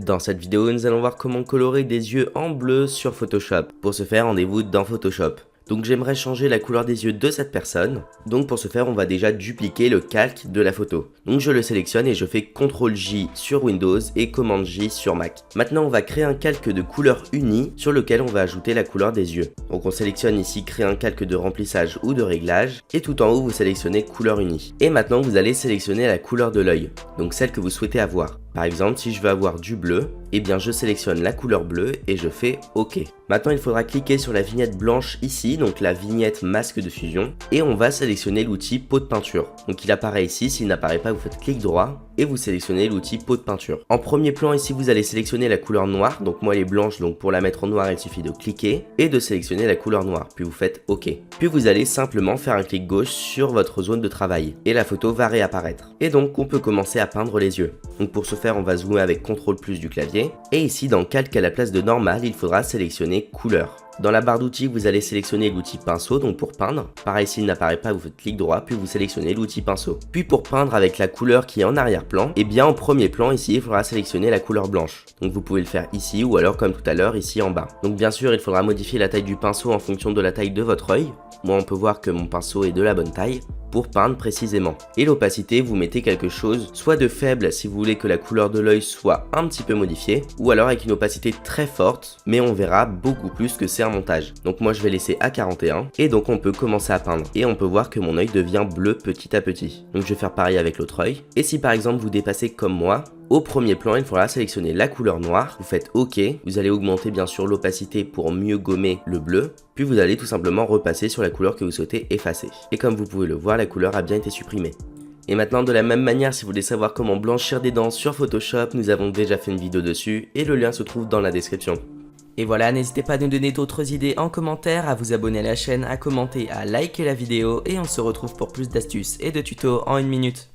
Dans cette vidéo, nous allons voir comment colorer des yeux en bleu sur Photoshop. Pour ce faire, rendez-vous dans Photoshop. Donc j'aimerais changer la couleur des yeux de cette personne. Donc pour ce faire, on va déjà dupliquer le calque de la photo. Donc je le sélectionne et je fais CTRL-J sur Windows et COMMAND-J sur Mac. Maintenant, on va créer un calque de couleur unie sur lequel on va ajouter la couleur des yeux. Donc on sélectionne ici créer un calque de remplissage ou de réglage et tout en haut, vous sélectionnez couleur unie. Et maintenant, vous allez sélectionner la couleur de l'œil, donc celle que vous souhaitez avoir. Par exemple, si je veux avoir du bleu, eh bien je sélectionne la couleur bleue et je fais OK. Maintenant, il faudra cliquer sur la vignette blanche ici, donc la vignette masque de fusion, et on va sélectionner l'outil pot de peinture. Donc il apparaît ici, s'il n'apparaît pas, vous faites clic droit et vous sélectionnez l'outil pot de peinture. En premier plan ici, vous allez sélectionner la couleur noire, donc moi elle est blanche, donc pour la mettre en noir, il suffit de cliquer et de sélectionner la couleur noire, puis vous faites OK. Puis vous allez simplement faire un clic gauche sur votre zone de travail et la photo va réapparaître. Et donc on peut commencer à peindre les yeux. Donc pour ce faire, on va zoomer avec CTRL+ du clavier et ici dans calque à la place de normal, il faudra sélectionner couleur. Dans la barre d'outils, vous allez sélectionner l'outil pinceau, donc pour peindre. Pareil, s'il n'apparaît pas, vous faites clic droit, puis vous sélectionnez l'outil pinceau. Puis pour peindre avec la couleur qui est en arrière-plan, et bien en premier plan ici, il faudra sélectionner la couleur blanche. Donc vous pouvez le faire ici ou alors comme tout à l'heure, ici en bas. Donc bien sûr, il faudra modifier la taille du pinceau en fonction de la taille de votre œil. Moi, on peut voir que mon pinceau est de la bonne taille pour peindre précisément. Et l'opacité, vous mettez quelque chose soit de faible si vous voulez que la couleur de l'œil soit un petit peu modifiée, ou alors avec une opacité très forte, mais on verra beaucoup plus que c'est un montage. Donc moi je vais laisser à 41 et donc on peut commencer à peindre et on peut voir que mon œil devient bleu petit à petit. Donc je vais faire pareil avec l'autre œil. Et si par exemple vous dépassez comme moi, au premier plan, il faudra sélectionner la couleur noire, vous faites OK, vous allez augmenter bien sûr l'opacité pour mieux gommer le bleu, puis vous allez tout simplement repasser sur la couleur que vous souhaitez effacer. Et comme vous pouvez le voir, la couleur a bien été supprimée. Et maintenant, de la même manière, si vous voulez savoir comment blanchir des dents sur Photoshop, nous avons déjà fait une vidéo dessus et le lien se trouve dans la description. Et voilà, n'hésitez pas à nous donner d'autres idées en commentaire, à vous abonner à la chaîne, à commenter, à liker la vidéo et on se retrouve pour plus d'astuces et de tutos en 1 minute.